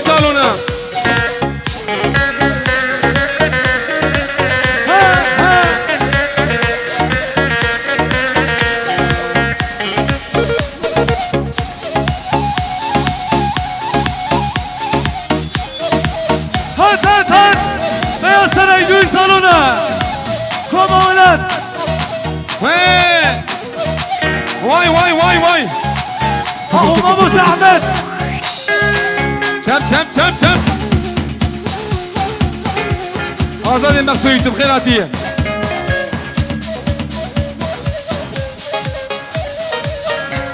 سالونا هات بيا سراي دوي سالونا كوم اولاد واي هو ماموس احمد شم آزاد مقصودی تو بخیراتیه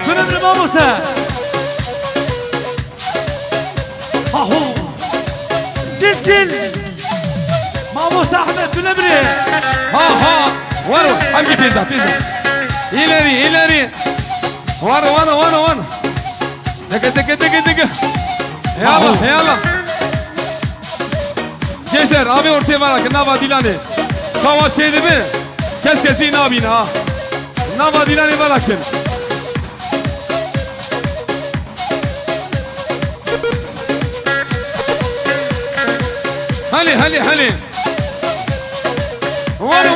كنا ماموسا هو دل ماموس احمد تنبري ها ورو حمدي بيزا إيلاري ورو دقة يلا جيشر أبي أورتي بارك نابا ديلاني خوا شيء دبي كسي نابينا نابا ديلاني باركن هلي ورو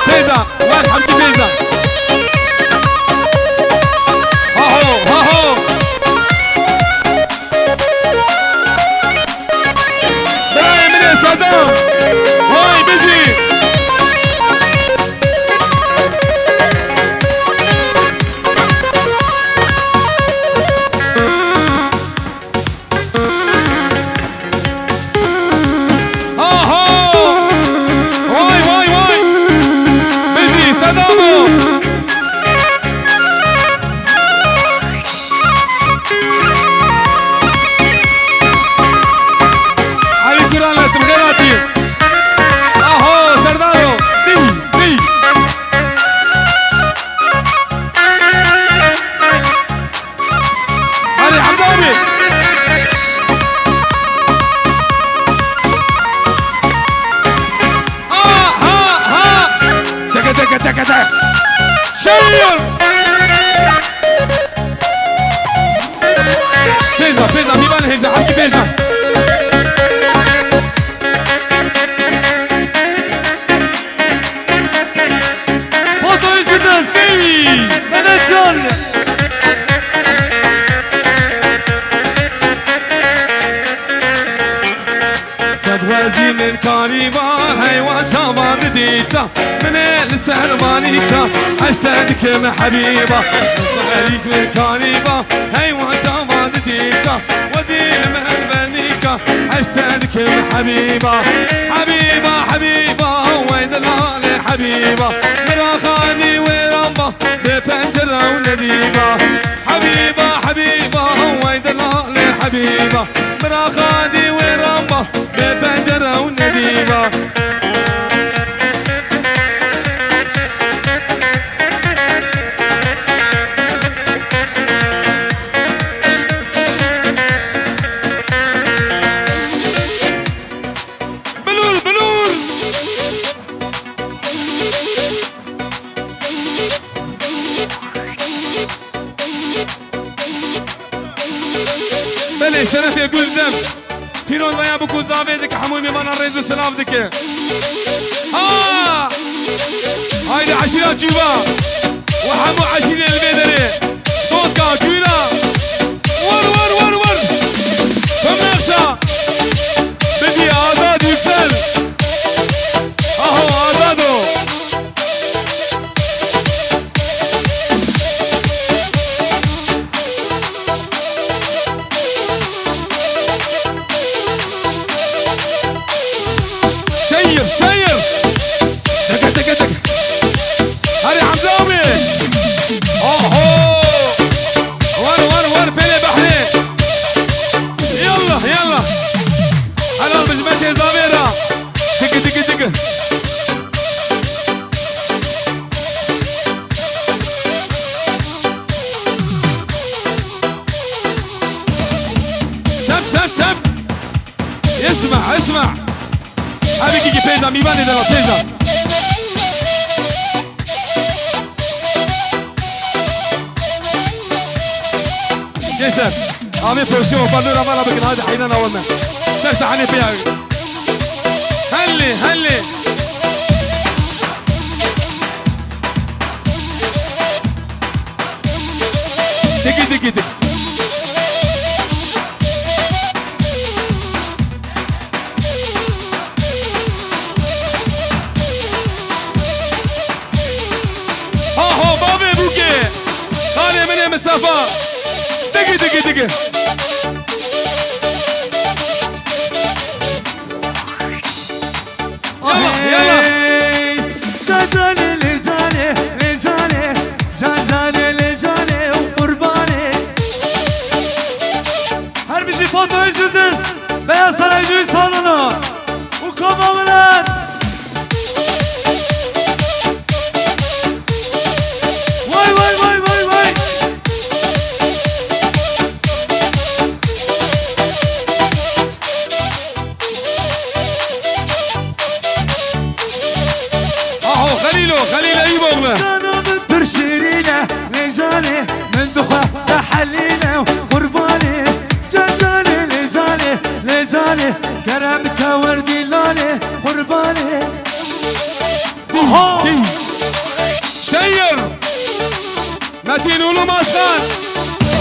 بيزا وين حمدي بيزا هاهو باي من صدام هاي بيجي شير بيزا ميبان هيجا حكي بيزا فوتو يزيدس منجل صدوازي من كاريبا هيوان شابان ديتا من السهر مانيكا عشتك يا حبيبة عليك من كاريبا هيوان شابان ديتا ودي المهبنيكا عشتك يا حبيبة وين الغالي حبيبة مراخاني ورمبا ببنجرة ونديبة حبيبة وين الغالي حبيبة مراخاني ورمبا ببنجرة ونديبة بلش سنة في قلزم كيلون ويا بكو زافيدك حمومي من الرئيس السلام ذكي هايدي عشيرة جيبا وحمو عشيرة البيدري توتكا كيلا ور كم نقشة بدي آزاد يكسل اهو آزادو شير دك هاري حمزة شب اسمع اسمع هبي كيكي بيجا ميباني دلا بيجا gençler Ahmet Porşi hoparlör amala bakın hadi haydan avalına Serse hani piyag Halli halli Diki diki dik Ha ha babi buke Hadi emine mesafa Digi digi digi Yalla yalla Cacane le cane Cacane le cane Kurbane Her bir şey foto üzüldüz Beyaz Saray Düğün Salonu Ukomamılar Vay vay vay vay vay خليل ايوب اغلى انا بنطر شيرينه لجاني من دخة تحلينا وقرباني جاني لجاني كرمك وردي لاني قرباني شير متين ولو ماسخان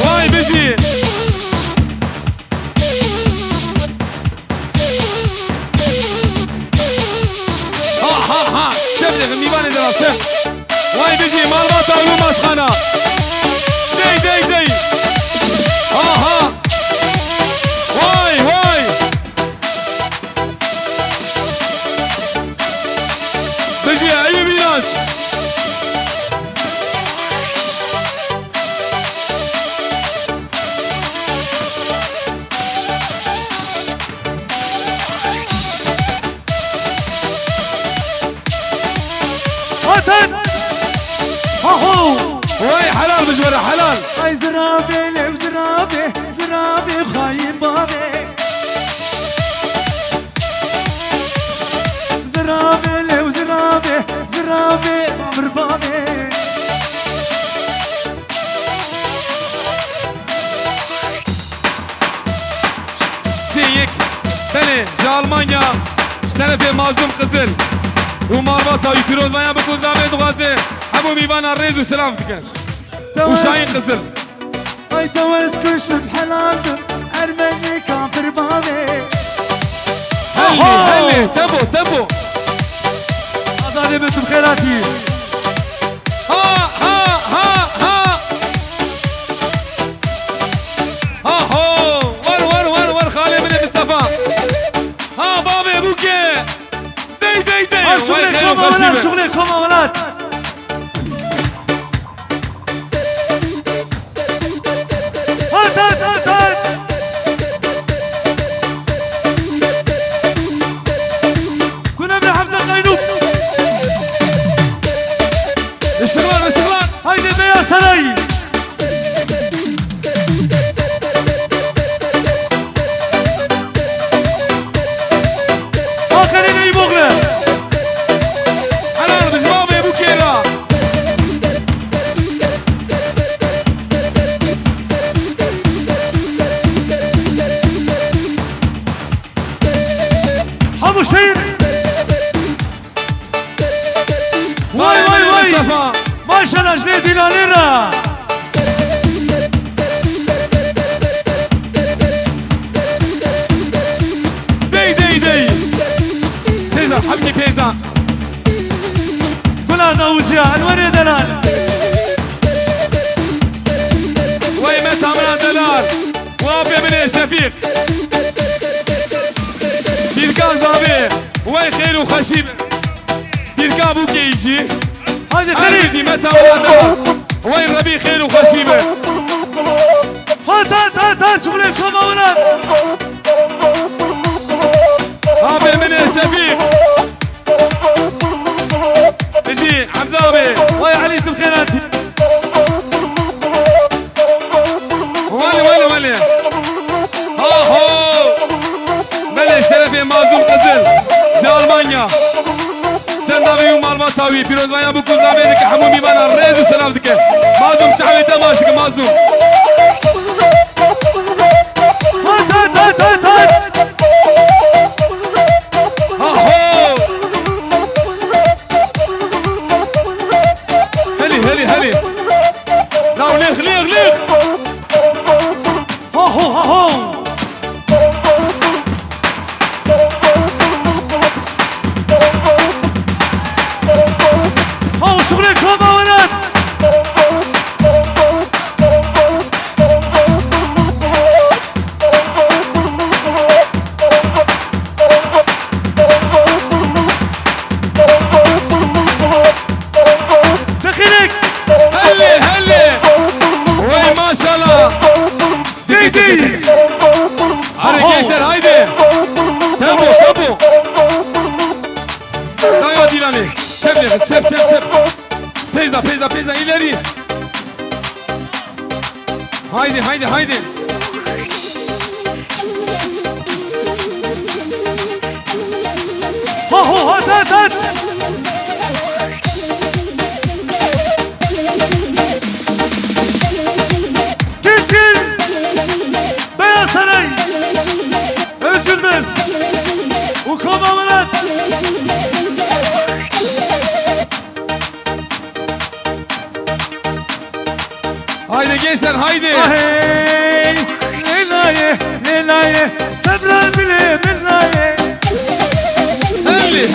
واي بيجي ها شبلغ الميبان درا شب واي بيجي مالباتا ولو ماسخانا دي ها واي بيجي ايوب يلاج وطن هو واي حلال بجورة حلال اي زرابي لو زرابي خايب بابي زرابي لو زرابي عمر بابي سيك بني جا ألمانيا اشترى في مازوم قزل وماربطة يتروز ويا بكون زابي دغازي حبو ميبانا الريز وسلام تكن وشاين قزل اي توز كشت حلالتم ارمني كافر بابي هلي تبو ازادي بنت بخيراتي ها هو ور خالي من مصطفى ها بابي بوكي دي شغلكم اولاد هات كنا ابن حمزه القينوب اشتغلان هيدي بيا سراي اخرين اي بغله حلال بجوابي ابو كيرا ابو شير واي ما شاء الله جنيه ديناريرا دي تيزا حبيبي بيجدا كل هذا وجه الوري دلال وي متى من دلال وابي من شفيق ديركان زابي وي خير وخشيب ديركا بوكي يجي هذه خليج يجي متى من دلال وي ربي خير وخشيبه هات شغلكم اولاد ابي من شفيق يجي عبدابي وي علي بخيراتي ولي ها هو پیروز ویا بو کوزا به که همو میوان ریز و سلام دکه مازوم چاوی تماش که مازوم Pejda ileri. Haydi. Hadi. Git. Beyaz Saray. Özgürdüz. Ukamamalat. Haydi gençler haydi. Hey, Leylaye, sabran bile billaye. Helli.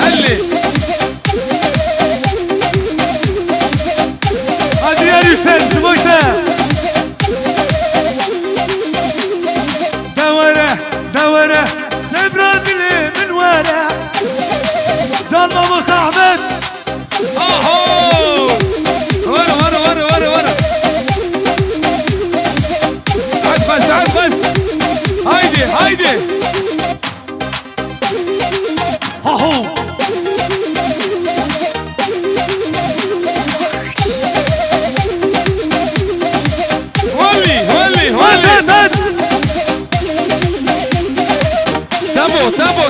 Hadi yer yüksel, şu boşta. Davara, sabran bile min vara. Can Mahmut Ahmet. Aho! Vara. Bas. Haydi. Aho! Vali.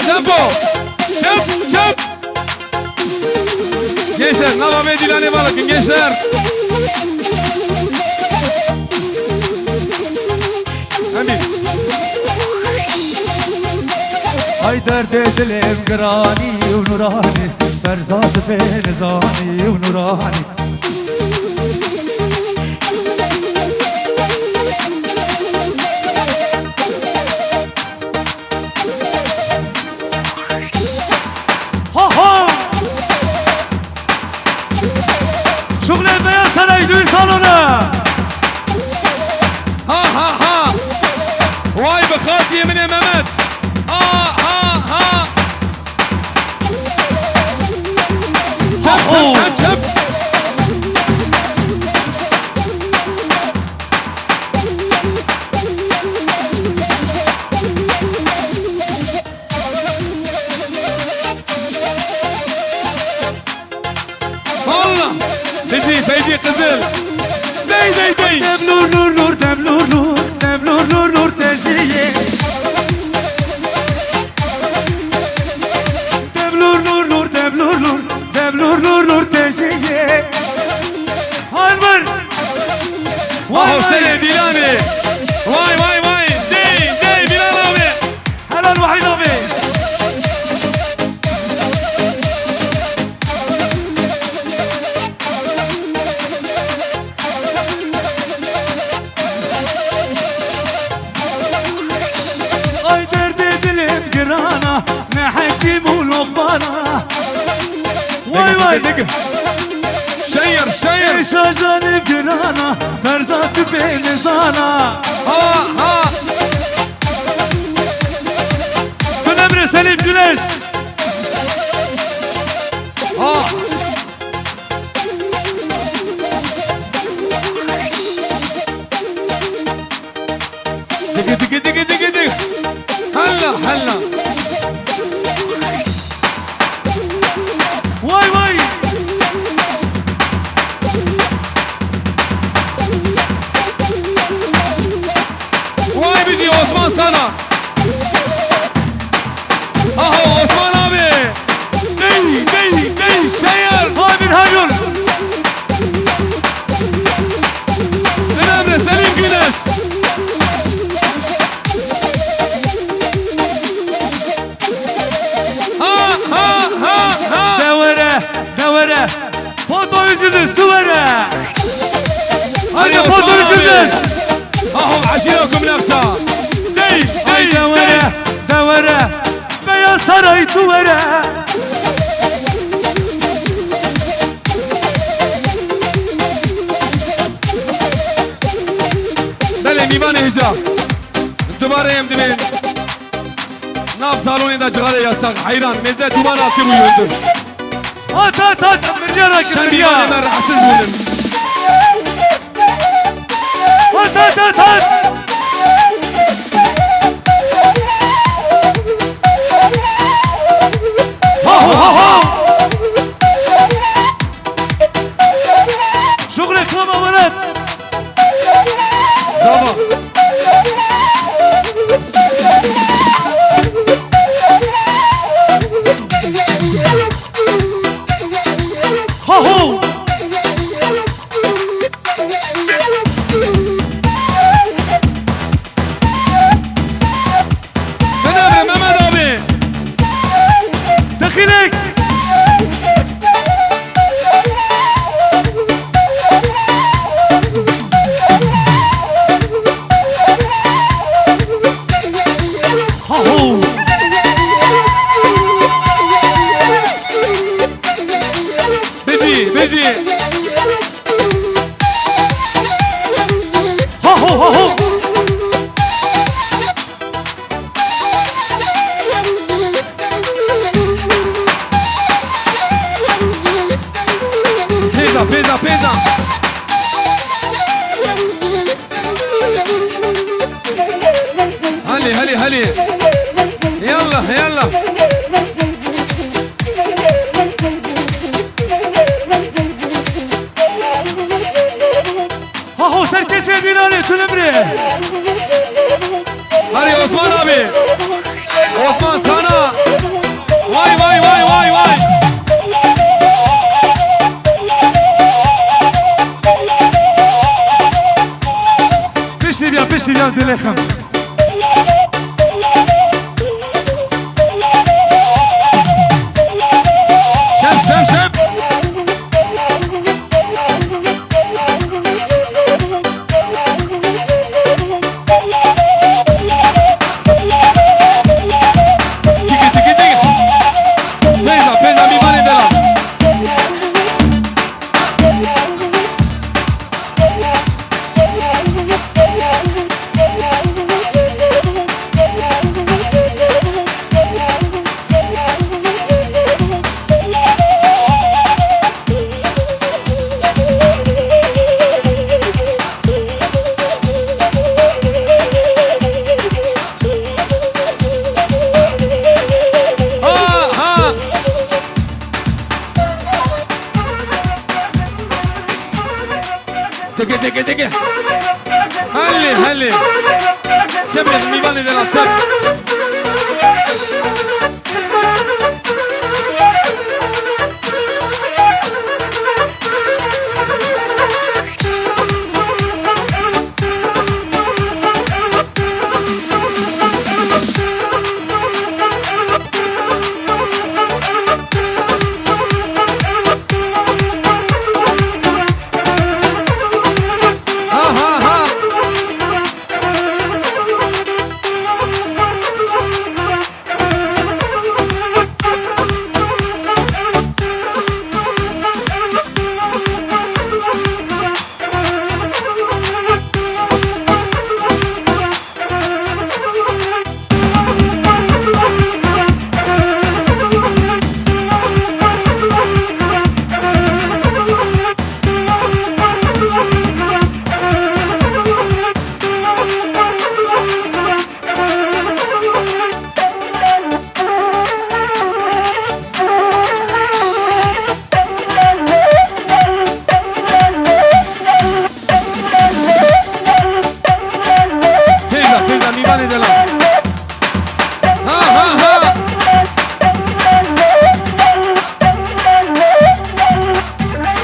Tempo. Çöp. Gençler, Nava ve Dilan'e bakın gençler. Amin. Ay derd dilim grani nurani Ferzat Felizani nurani Şugle Beyaz Saray düğün salonu Ha Vay be khatiye min Mehmet Ha Çöp Valla Feyzi kızıl Dey Dem nur teşiye Dem nur teşiye Halvar Vay Dilani Vay Dey Bilal abi Helal Vahid abi Ay derdi dilim girana Ne hakim ulubbana Vay Şehir Şajanı girana Ferzatı Felizana Ha Önemre Selim Güneş Ha Dik Halla Vay Haydi Osman fotoğraf abi. çizeceğiz. Ahum aşirekum laksa. Dey Ay dey dey. devere, devere. Beyaz Saray tuvere. بله میوان هجا دوباره هم دبین ناف سالونی دا جغاره یاساق حیران میزه دوباره آتی بویوندر At at at. Mircana ki سن میوان mircana. من رحسن بودن At at at at. Ha ha ha ha. شغلك كما ولد. Bravo Ha ho. Ben abi Mehmet abi دخيلك. Ha ho. بيجي بيجي Ha ho ha ho. بيزا بيزا بيزا هلي هلي هلي يلا يلا Ha ho serkes edinale tülemre. هلي عثمان abi Osman sana vay vay vay vay vay Pişti bien Züleyha'm. şef şef şef tiki tiki tiki pesa pesa mi mani de la ha ha tiki tiki tiki هلي هلي شبه mi mani de la şef